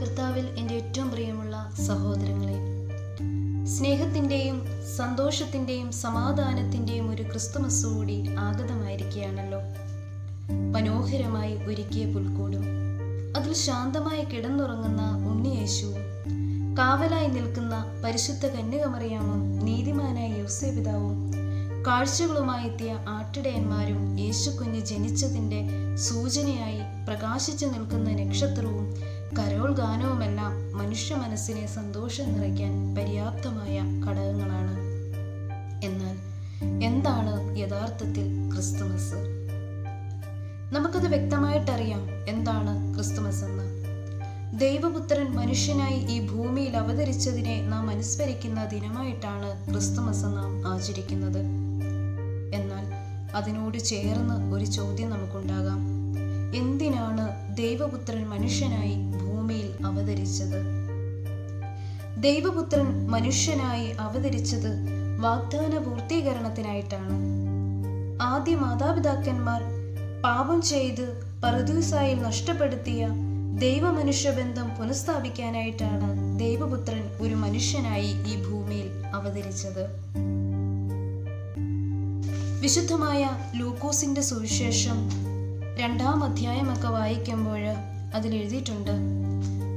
കർത്താവിൽ എൻ്റെ ഏറ്റവും പ്രിയമുള്ള സഹോദരങ്ങളെ, സ്നേഹത്തിൻ്റെയും സന്തോഷത്തിൻ്റെയും സമാധാനത്തിൻ്റെയും ഒരു ക്രിസ്തുമസ് കൂടി ആഗതമായിരിക്കുകയാണല്ലോ. മനോഹരമായി ഒരുക്കിയ പുൽക്കൂടും അതിൽ ശാന്തമായി കിടന്നുറങ്ങുന്ന ഉണ്ണിയേശുവും കാവലായി നിൽക്കുന്ന പരിശുദ്ധ കന്യകമറിയാമും നീതിമാനായ യോസേപിതാവും കാഴ്ചകളുമായി എത്തിയ ആട്ടിടയന്മാരും യേശുക്കുഞ്ഞ് ജനിച്ചതിൻ്റെ സൂചനയായി പ്രകാശിച്ചു നിൽക്കുന്ന നക്ഷത്രവും കരോൾ ഗാനവുമെല്ലാം മനുഷ്യ മനസ്സിനെ സന്തോഷം നിറയ്ക്കാൻ പര്യാപ്തമായ ഘടകങ്ങളാണ്. എന്നാൽ എന്താണ് യഥാർത്ഥത്തിൽ ക്രിസ്തുമസ്? നമുക്കത് വ്യക്തമായിട്ടറിയാം എന്താണ് ക്രിസ്തുമസ് എന്ന്. ദൈവപുത്രൻ മനുഷ്യനായി ഈ ഭൂമിയിൽ അവതരിച്ചതിനെ നാം അനുസ്മരിക്കുന്ന ദിനമായിട്ടാണ് ക്രിസ്തുമസ് നാം ആചരിക്കുന്നത്. എന്നാൽ അതിനോട് ചേർന്ന് ഒരു ചോദ്യം നമുക്കുണ്ടാകാം: എന്തിനാണ് ദൈവപുത്രൻ മനുഷ്യനായി ഭൂമിയിൽ അവതരിച്ചത്? ദൈവപുത്രൻ മനുഷ്യനായി അവതരിച്ചത് വാഗ്ദാന പൂർത്തീകരണത്തിനായിട്ടാണ്. ആദ്യ മാതാപിതാക്കന്മാർ പാപം ചെയ്ത് പറുദീസായിൽ നഷ്ടപ്പെടുത്തിയ ദൈവമനുഷ്യ ബന്ധം പുനഃസ്ഥാപിക്കാനായിട്ടാണ് ദൈവപുത്രൻ ഒരു മനുഷ്യനായി ഈ ഭൂമിയിൽ അവതരിച്ചത്. വിശുദ്ധമായ ലൂക്കോസിന്റെ സുവിശേഷം 2-ാം അധ്യായമൊക്കെ വായിക്കുമ്പോൾ അതിലെഴുതിയിട്ടുണ്ട്: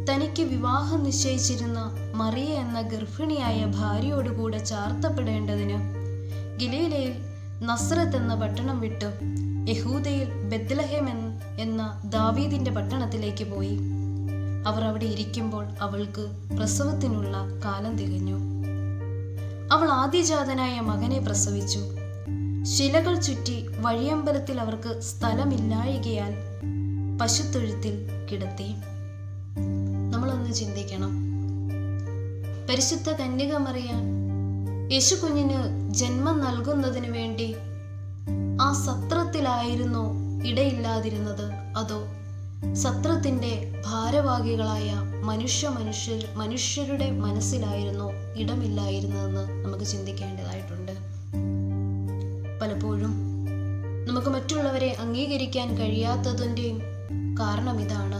തനിക്ക് വിവാഹം നിശ്ചയിച്ചിരുന്ന മറിയ എന്ന ഗർഭിണിയായ ഭാര്യയോടുകൂടെ ചാർത്തപ്പെടേണ്ടതിന് ഗലീലയിൽ നസ്രത്ത് എന്ന പട്ടണം വിട്ടു യഹൂദയിൽ ബെത്ലഹേം എന്ന ദാവീദിന്റെ പട്ടണത്തിലേക്ക് പോയി. അവർ അവിടെ ഇരിക്കുമ്പോൾ അവൾക്ക് പ്രസവത്തിനുള്ള കാലം തികഞ്ഞു. അവൾ ആദ്യജാതനായ മകനെ പ്രസവിച്ചു. ശിലകൾ ചുറ്റി വഴിയമ്പലത്തിൽ അവർക്ക് സ്ഥലമില്ലായികയാൽ പശുത്തൊഴുത്തിൽ കിടത്തി. നമ്മളൊന്ന് ചിന്തിക്കണം. പരിശുദ്ധ കന്യകമറിയാൻ യേശുകുഞ്ഞിന് ജന്മം നൽകുന്നതിന് വേണ്ടി ആ സത്രത്തിലായിരുന്നോ ഇടയില്ലാതിരുന്നത്, അതോ സത്രത്തിന്റെ ഭാരവാഹികളായ മനുഷ്യരുടെ മനസ്സിലായിരുന്നോ ഇടമില്ലായിരുന്നതെന്ന് നമുക്ക് ചിന്തിക്കേണ്ടതായിട്ടുണ്ട്. പലപ്പോഴും നമുക്ക് മറ്റുള്ളവരെ അംഗീകരിക്കാൻ കഴിയാത്തതിൻ്റെയും കാരണം ഇതാണ്: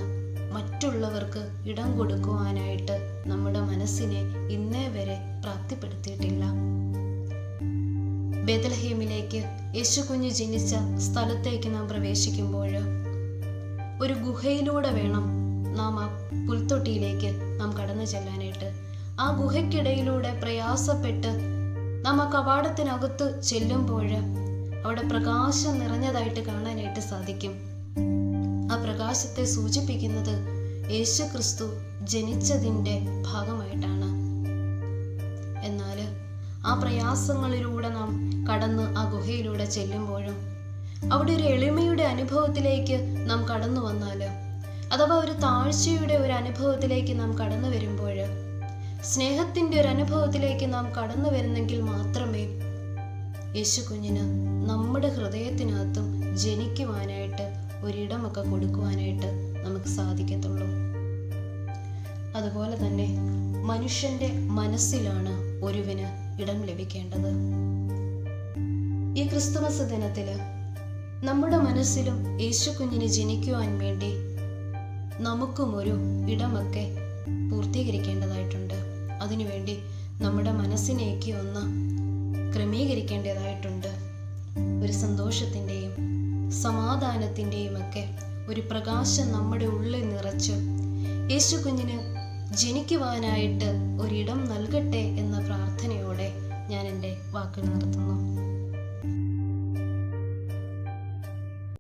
മറ്റുള്ളവർക്ക് ഇടം കൊടുക്കുവാനായിട്ട് നമ്മുടെ മനസ്സിനെ ഇന്നേ വരെ പ്രാപ്തിപ്പെടുത്തിയിട്ടില്ല. ബേത്ലഹേമിലേക്ക് യേശുകുഞ്ഞ് ജനിച്ച സ്ഥലത്തേക്ക് നാം പ്രവേശിക്കുമ്പോൾ ഒരു ഗുഹയിലൂടെ വേണം നാം ആ പുൽത്തൊട്ടിയിലേക്ക് നാം കടന്നു ചെല്ലാനായിട്ട്. ആ ഗുഹയ്ക്കിടയിലൂടെ പ്രയാസപ്പെട്ട് നാം ആ കവാടത്തിനകത്ത് ചെല്ലുമ്പോൾ അവിടെ പ്രകാശം നിറഞ്ഞതായിട്ട് കാണാനായിട്ട് സാധിക്കും. ആ പ്രകാശത്തെ സൂചിപ്പിക്കുന്നത് യേശു ക്രിസ്തു ജനിച്ചതിൻ്റെ ഭാഗമായിട്ടാണ്. എന്നാൽ ആ പ്രയാസങ്ങളിലൂടെ നാം കടന്ന് ആ ഗുഹയിലൂടെ ചെല്ലുമ്പോഴും അവിടെ ഒരു എളിമയുടെ അനുഭവത്തിലേക്ക് നാം കടന്നു വന്നാൽ, അഥവാ ഒരു താഴ്ചയുടെ ഒരു അനുഭവത്തിലേക്ക് നാം കടന്നു വരുമ്പോൾ, സ്നേഹത്തിൻ്റെ ഒരു അനുഭവത്തിലേക്ക് നാം കടന്നു വരുന്നെങ്കിൽ മാത്രമേ യേശു കുഞ്ഞിന് നമ്മുടെ ഹൃദയത്തിനകത്തും ജനിക്കുവാനായിട്ട് ഒരിടമൊക്കെ കൊടുക്കുവാനായിട്ട് നമുക്ക് സാധിക്കത്തുള്ളൂ. അതുപോലെ തന്നെ മനുഷ്യന്റെ മനസ്സിലാണ് ഒരുവന് ഇടം ലഭിക്കേണ്ടത്. ഈ ക്രിസ്തുമസ് ദിനത്തിൽ നമ്മുടെ മനസ്സിലും യേശു കുഞ്ഞിന് ജനിക്കുവാൻ വേണ്ടി നമുക്കും ഒരു ഇടമൊക്കെ പൂർത്തീകരിക്കേണ്ടതായിട്ടുണ്ട്. അതിനുവേണ്ടി നമ്മുടെ മനസ്സിനെയൊക്കെ ഒന്ന് ക്രമീകരിക്കേണ്ടതായിട്ടുണ്ട്. ഒരു സന്തോഷത്തിൻ്റെയും സമാധാനത്തിൻ്റെയും ഒക്കെ ഒരു പ്രകാശം നമ്മുടെ ഉള്ളിൽ നിറച്ച് യേശു കുഞ്ഞിന് ജനിക്കുവാനായിട്ട് ഒരിടം നൽകട്ടെ എന്ന പ്രാർത്ഥനയോടെ ഞാൻ എൻ്റെ വാക്കുകൾ നിർത്തുന്നു.